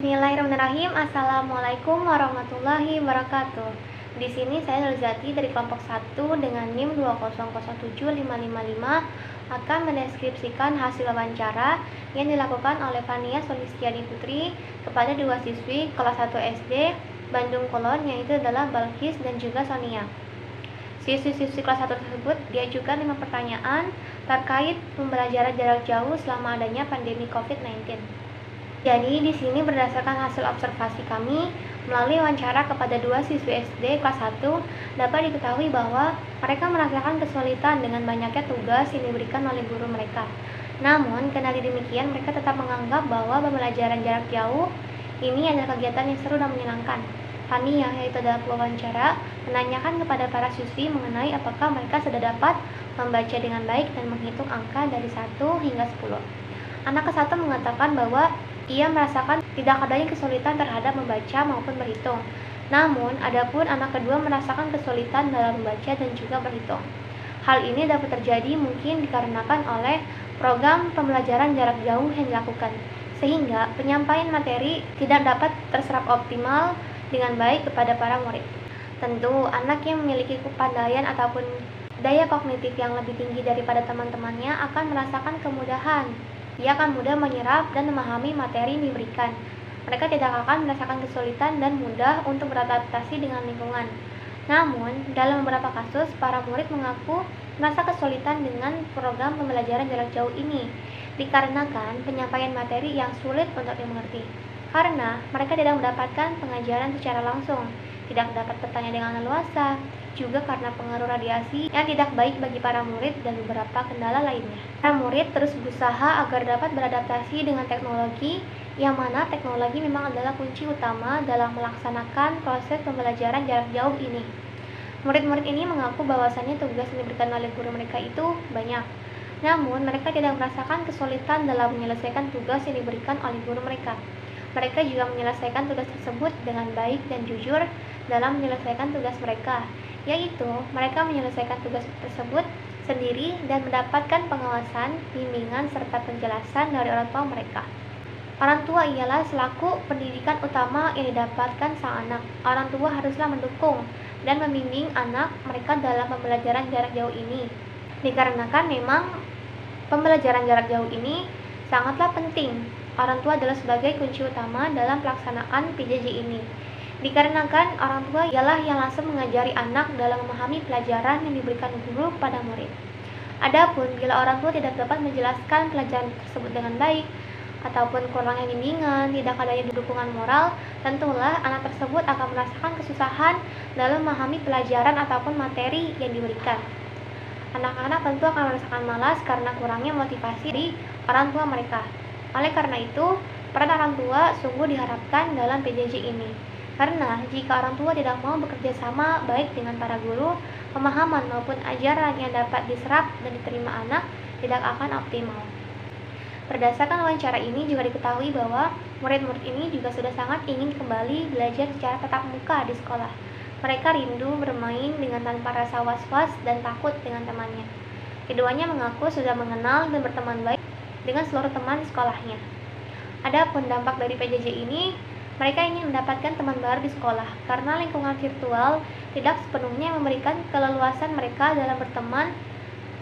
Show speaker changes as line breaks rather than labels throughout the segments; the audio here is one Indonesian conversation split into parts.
Bismillahirrahmanirrahim. Assalamualaikum warahmatullahi wabarakatuh. Di sini saya Nurjati dari kelompok 1 dengan NIM 2007555 akan mendeskripsikan hasil wawancara yang dilakukan oleh Fania Solistiadi Putri kepada dua siswi kelas 1 SD Bandung Kulon, yaitu adalah Balkis dan juga Sonia. Siswi-siswi kelas 1 tersebut diajukan 5 pertanyaan terkait pembelajaran jarak jauh selama adanya pandemi COVID-19. Jadi di sini berdasarkan hasil observasi kami melalui wawancara kepada dua siswi SD kelas 1 dapat diketahui bahwa mereka merasakan kesulitan dengan banyaknya tugas yang diberikan oleh guru mereka. Namun kendali demikian mereka tetap menganggap bahwa pembelajaran jarak jauh ini adalah kegiatan yang seru dan menyenangkan. Fania, yaitu dalam wawancara, menanyakan kepada para siswi mengenai apakah mereka sudah dapat membaca dengan baik dan menghitung angka dari 1 hingga 10. Anak ke-1 mengatakan bahwa ia merasakan tidak adanya kesulitan terhadap membaca maupun berhitung. Namun, adapun anak kedua merasakan kesulitan dalam membaca dan juga berhitung. Hal ini dapat terjadi mungkin dikarenakan oleh program pembelajaran jarak jauh yang dilakukan, sehingga penyampaian materi tidak dapat terserap optimal dengan baik kepada para murid. Tentu, anak yang memiliki kepandaian ataupun daya kognitif yang lebih tinggi daripada teman-temannya akan merasakan kemudahan. Ia akan mudah menyerap dan memahami materi yang diberikan. Mereka tidak akan merasakan kesulitan dan mudah untuk beradaptasi dengan lingkungan. Namun, dalam beberapa kasus, para murid mengaku merasa kesulitan dengan program pembelajaran jarak jauh ini, dikarenakan penyampaian materi yang sulit untuk dimengerti. Karena mereka tidak mendapatkan pengajaran secara langsung, tidak dapat bertanya dengan leluasa, juga karena pengaruh radiasi yang tidak baik bagi para murid dan beberapa kendala lainnya. Para murid terus berusaha agar dapat beradaptasi dengan teknologi, yang mana teknologi memang adalah kunci utama dalam melaksanakan proses pembelajaran jarak jauh ini. Murid-murid ini mengaku bahwasannya tugas yang diberikan oleh guru mereka itu banyak. Namun, mereka tidak merasakan kesulitan dalam menyelesaikan tugas yang diberikan oleh guru mereka. Mereka juga menyelesaikan tugas tersebut dengan baik dan jujur dalam menyelesaikan tugas mereka, yaitu mereka menyelesaikan tugas tersebut sendiri dan mendapatkan pengawasan, bimbingan, serta penjelasan dari orang tua mereka. Orang tua ialah selaku pendidikan utama yang didapatkan sang anak. Orang tua haruslah mendukung dan membimbing anak mereka dalam pembelajaran jarak jauh ini, dikarenakan memang pembelajaran jarak jauh ini sangatlah penting. Orang tua adalah sebagai kunci utama dalam pelaksanaan PJJ ini, dikarenakan orang tua ialah yang langsung mengajari anak dalam memahami pelajaran yang diberikan guru pada murid. Adapun bila orang tua tidak dapat menjelaskan pelajaran tersebut dengan baik, ataupun kurangnya bimbingan, tidak adanya dukungan moral, tentulah anak tersebut akan merasakan kesusahan dalam memahami pelajaran ataupun materi yang diberikan. Anak-anak tentu akan merasakan malas karena kurangnya motivasi dari orang tua mereka. Oleh karena itu, peran orang tua sungguh diharapkan dalam PJJ ini. Karena jika orang tua tidak mau bekerja sama baik dengan para guru, pemahaman maupun ajaran yang dapat diserap dan diterima anak tidak akan optimal. Berdasarkan wawancara ini juga diketahui bahwa murid-murid ini juga sudah sangat ingin kembali belajar secara tatap muka di sekolah. Mereka rindu bermain dengan tanpa rasa was-was dan takut dengan temannya. Keduanya mengaku sudah mengenal dan berteman baik dengan seluruh teman di sekolahnya. Adapun dampak dari PJJ ini, mereka ingin mendapatkan teman baru di sekolah karena lingkungan virtual tidak sepenuhnya memberikan keleluasan mereka dalam berteman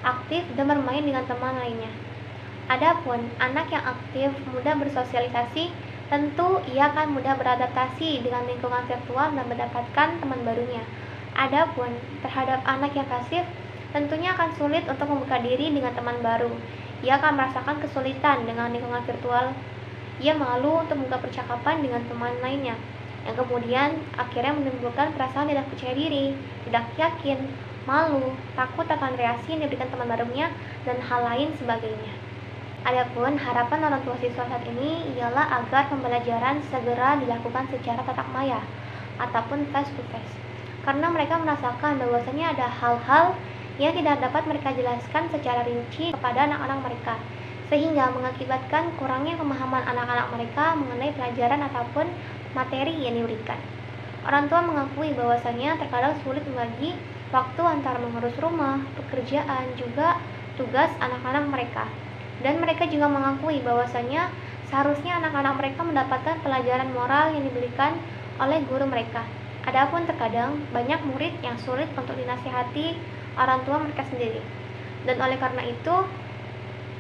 aktif dan bermain dengan teman lainnya. Adapun anak yang aktif mudah bersosialisasi, tentu ia akan mudah beradaptasi dengan lingkungan virtual dan mendapatkan teman barunya. Adapun terhadap anak yang pasif, tentunya akan sulit untuk membuka diri dengan teman baru. Ia akan merasakan kesulitan dengan lingkungan virtual. Ia malu untuk membuka percakapan dengan teman lainnya, yang kemudian akhirnya menimbulkan perasaan tidak percaya diri, tidak yakin, malu, takut akan reaksi yang diberikan teman barunya, dan hal lain sebagainya. Adapun harapan orang tua siswa saat ini ialah agar pembelajaran segera dilakukan secara tatap maya ataupun face to face, karena mereka merasakan bahwasanya ada hal-hal yang tidak dapat mereka jelaskan secara rinci kepada anak-anak mereka, sehingga mengakibatkan kurangnya pemahaman anak-anak mereka mengenai pelajaran ataupun materi yang diberikan. Orang tua mengakui bahwasanya terkadang sulit membagi waktu antara mengurus rumah, pekerjaan, juga tugas anak-anak mereka. Dan mereka juga mengakui bahwasanya Seharusnya anak-anak mereka mendapatkan pelajaran moral yang diberikan oleh guru mereka. Adapun terkadang banyak murid yang sulit untuk dinasihati orang tua mereka sendiri. Dan oleh karena itu,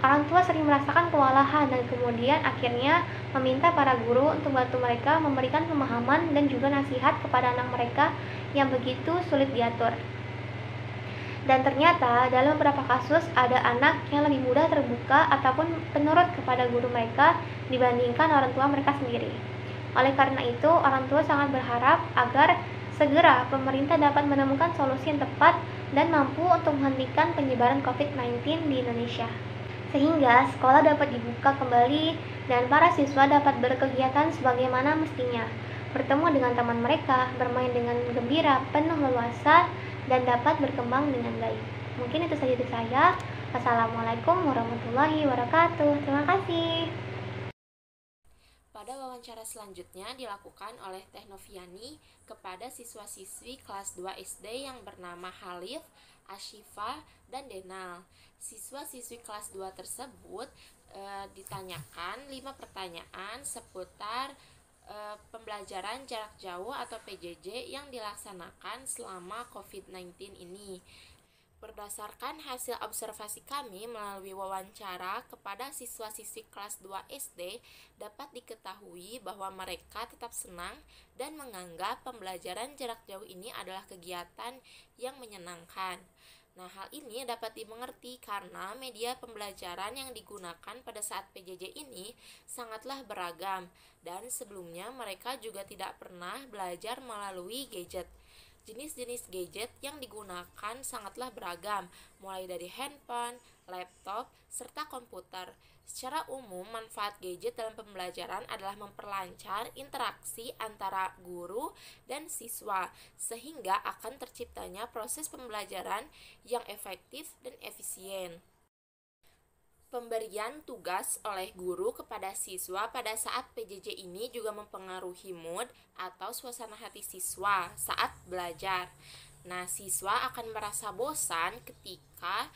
orang tua sering merasakan kewalahan dan kemudian akhirnya meminta para guru untuk bantu mereka memberikan pemahaman dan juga nasihat kepada anak mereka yang begitu sulit diatur. Dan ternyata dalam beberapa kasus ada anak yang lebih mudah terbuka ataupun penurut kepada guru mereka dibandingkan orang tua mereka sendiri. Oleh karena itu, orang tua sangat berharap agar segera pemerintah dapat menemukan solusi yang tepat dan mampu untuk menghentikan penyebaran COVID-19 di Indonesia. Sehingga sekolah dapat dibuka kembali dan para siswa dapat berkegiatan sebagaimana mestinya, bertemu dengan teman mereka, bermain dengan gembira, penuh leluasa, dan dapat berkembang dengan baik. Mungkin itu saja dari saya. Wassalamualaikum warahmatullahi wabarakatuh. Terima kasih.
Pada wawancara selanjutnya dilakukan oleh Teh Noviani kepada siswa-siswi kelas 2 SD yang bernama Halif, Ashifa, dan Denal. Siswa-siswi kelas 2 tersebut ditanyakan 5 pertanyaan seputar pembelajaran jarak jauh atau PJJ yang dilaksanakan selama COVID-19 ini. Berdasarkan hasil observasi kami melalui wawancara kepada siswa-siswi kelas 2 SD, dapat diketahui bahwa mereka tetap senang dan menganggap pembelajaran jarak jauh ini adalah kegiatan yang menyenangkan. Nah, hal ini dapat dimengerti karena media pembelajaran yang digunakan pada saat PJJ ini sangatlah beragam dan sebelumnya mereka juga tidak pernah belajar melalui gadget. Jenis-jenis gadget yang digunakan sangatlah beragam, mulai dari handphone, laptop, serta komputer. Secara umum, manfaat gadget dalam pembelajaran adalah memperlancar interaksi antara guru dan siswa, sehingga akan terciptanya proses pembelajaran yang efektif dan efisien. Pemberian tugas oleh guru kepada siswa pada saat PJJ ini juga mempengaruhi mood atau suasana hati siswa saat belajar. Nah, siswa akan merasa bosan ketika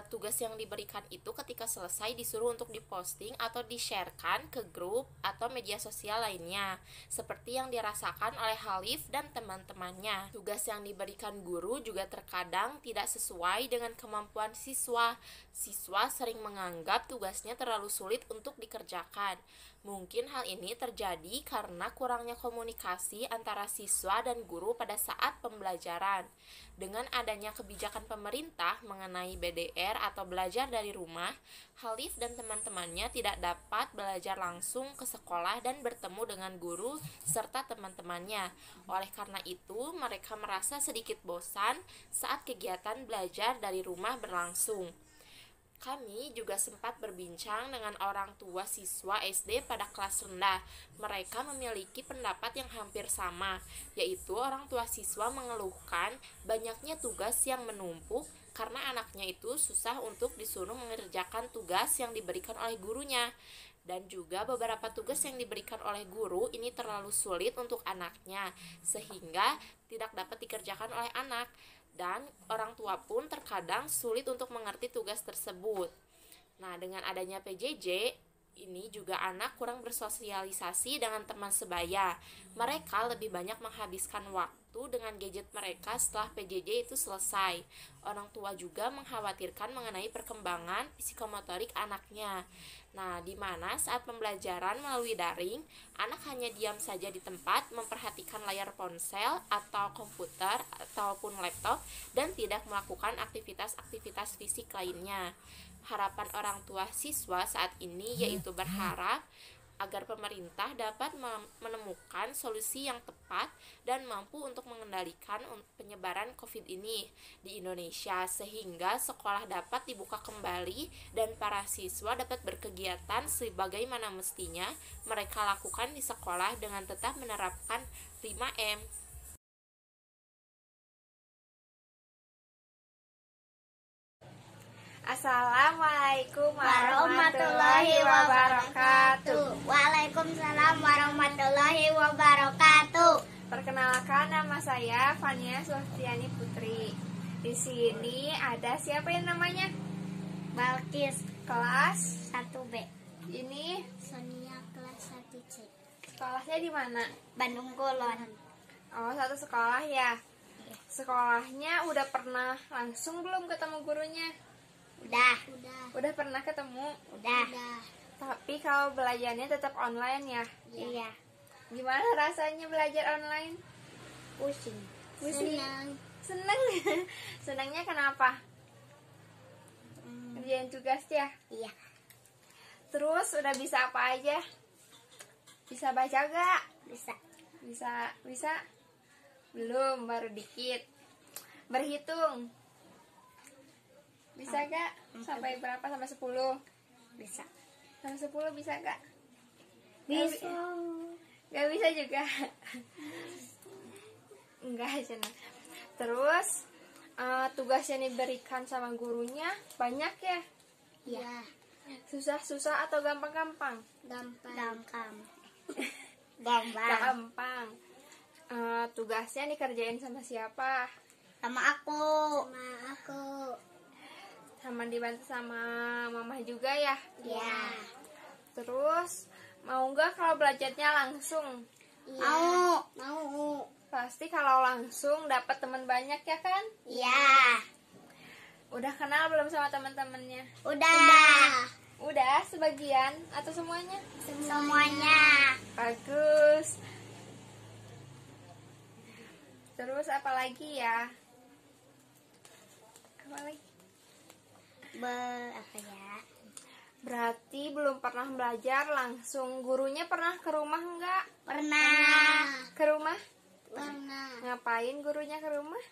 tugas yang diberikan itu ketika selesai disuruh untuk diposting atau di-sharekan ke grup atau media sosial lainnya, seperti yang dirasakan oleh Halif dan teman-temannya. Tugas yang diberikan guru juga terkadang tidak sesuai dengan kemampuan siswa. Siswa sering menganggap tugasnya terlalu sulit untuk dikerjakan. Mungkin hal ini terjadi karena kurangnya komunikasi antara siswa dan guru pada saat pembelajaran. Dengan adanya kebijakan pemerintah mengenai BDR atau belajar dari rumah, Halif dan teman-temannya tidak dapat belajar langsung ke sekolah dan bertemu dengan guru serta teman-temannya. Oleh karena itu, mereka merasa sedikit bosan saat kegiatan belajar dari rumah berlangsung. Kami juga sempat berbincang dengan orang tua siswa SD pada kelas rendah. Mereka memiliki pendapat yang hampir sama, yaitu orang tua siswa mengeluhkan banyaknya tugas yang menumpuk karena anaknya itu susah untuk disuruh mengerjakan tugas yang diberikan oleh gurunya. Dan juga beberapa tugas yang diberikan oleh guru ini terlalu sulit untuk anaknya, sehingga tidak dapat dikerjakan oleh anak. Dan orang tua pun terkadang sulit untuk mengerti tugas tersebut. Nah, dengan adanya PJJ, ini juga anak kurang bersosialisasi dengan teman sebaya. Mereka lebih banyak menghabiskan waktu dengan gadget mereka setelah PJJ itu selesai. Orang tua juga mengkhawatirkan mengenai perkembangan psikomotorik anaknya. Nah, di mana saat pembelajaran melalui daring, anak hanya diam saja di tempat, memperhatikan layar ponsel atau komputer ataupun laptop dan tidak melakukan aktivitas-aktivitas fisik lainnya. Harapan orang tua siswa saat ini yaitu berharap agar pemerintah dapat menemukan solusi yang tepat dan mampu untuk mengendalikan penyebaran COVID ini di Indonesia sehingga sekolah dapat dibuka kembali dan para siswa dapat berkegiatan sebagaimana mestinya mereka lakukan di sekolah dengan tetap menerapkan 5M.
Assalamualaikum warahmatullahi wabarakatuh.
Waalaikumsalam warahmatullahi wabarakatuh.
Perkenalkan, nama saya Fania Sufiani Putri. Di sini ada siapa yang namanya?
Balkis
Kelas
1B.
Ini
Sonia kelas 1C.
sekolahnya di mana?
Bandung Kulon.
Oh, satu sekolah ya. Sekolahnya udah pernah langsung belum ketemu gurunya?
Udah.
Udah pernah ketemu.
Udah.
Tapi kalau belajarnya tetap online ya?
Iya.
Gimana rasanya belajar online?
Pusing.
Seneng. Senangnya kenapa? Kerjain tugas ya?
Iya.
Terus udah bisa apa aja? Bisa baca gak?
Bisa.
Bisa? Belum, baru dikit. Berhitung? Bisa gak? Sampai berapa? Sampai 10?
Bisa.
Sampai 10 bisa gak?
Bisa.
Gak bisa juga? Enggak, senang. Terus tugas yang diberikan sama gurunya banyak ya?
Iya.
Susah-susah atau gampang-gampang?
Gampang.
Gampang. Tugasnya dikerjain sama siapa?
Sama aku.
Sama dibantu sama mama juga ya?
Iya.
Terus mau nggak kalau belajarnya langsung?
Mau.
Pasti kalau langsung dapat teman banyak ya kan?
Iya.
Udah kenal belum sama teman-temannya?
Udah.
Sebagian atau semuanya?
Semuanya.
Bagus. Terus apa lagi ya? Apa lagi?
Apa ya?
Berarti belum pernah belajar langsung. Gurunya pernah ke rumah enggak?
Pernah.
Ke rumah?
Pernah.
Ngapain gurunya ke rumah?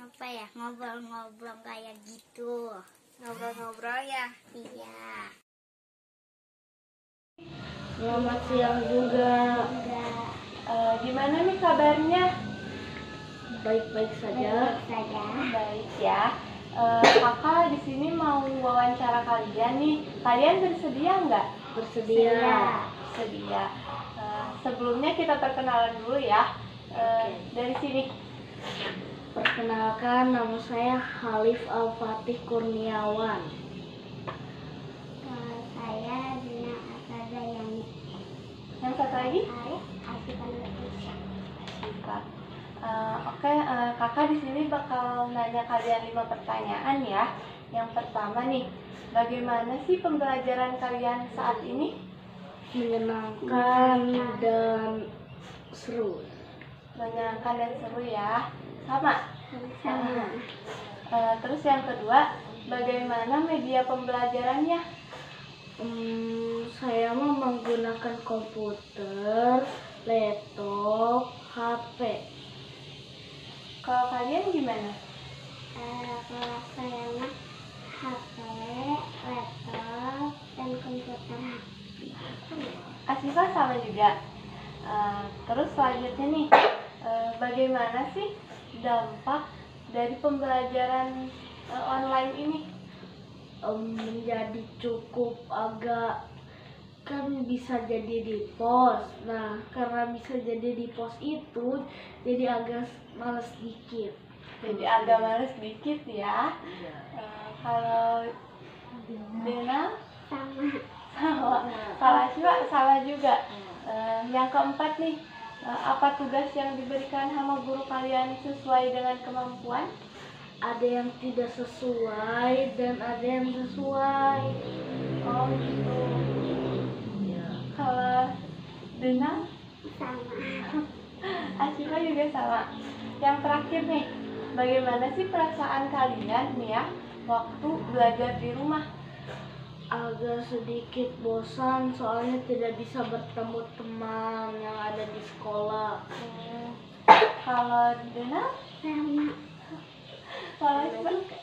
Apa ya? Ngobrol-ngobrol kayak gitu.
Ngobrol-ngobrol ya?
Iya.
Selamat siang juga. Gimana nih kabarnya? Baik-baik saja. Baik ya. Kakak di sini mau wawancara kalian nih. Kalian bersedia nggak? Bersedia. Sebelumnya kita perkenalan dulu ya. Dari sini.
Perkenalkan, nama saya Khalif Al-Fatih Kurniawan.
Saya Dina Asazayani.
Yang satu lagi?
Asifan Leticia.
Asyifa. Oke, kakak di sini bakal nanya kalian 5 pertanyaan ya. Yang pertama nih, bagaimana sih pembelajaran kalian saat ini?
Menyenangkan dan seru.
Menyenangkan dan seru ya. Sama. Terus yang kedua, bagaimana media pembelajarannya?
Saya mau menggunakan komputer, laptop, HP.
Kalau kalian gimana?
Kalau saya mah HP, laptop, dan komputer.
Asyifa sama juga. Terus selanjutnya nih, bagaimana sih dampak dari pembelajaran online ini?
Menjadi cukup agak, kan bisa jadi di pos. Nah, karena bisa jadi di pos itu, jadi agak males dikit.
Jadi agak males dikit ya. Kalau Dena sama. Kalau Asyifa sama juga. Yang keempat nih, apa tugas yang diberikan sama guru kalian sesuai dengan kemampuan?
Ada yang tidak sesuai dan ada yang sesuai.
Oh gitu.
Ya.
Kalau Dena?
Sama.
Asyifa juga sama. Yang terakhir nih, bagaimana sih perasaan kalian nih ya waktu belajar di rumah?
Agak sedikit bosan soalnya tidak bisa bertemu teman yang ada di sekolah.
Kalau Dena?
Sama.
Kalau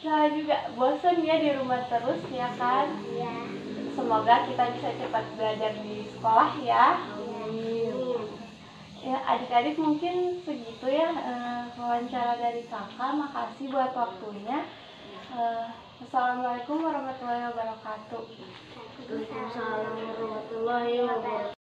saya juga bosan ya di rumah terus ya kan?
Iya.
Semoga kita bisa cepat belajar di sekolah ya. Ya adik-adik mungkin segitu ya wawancara dari kakak. Makasih buat waktunya. Assalamualaikum warahmatullahi wabarakatuh.
Waalaikumsalam warahmatullahi wabarakatuh.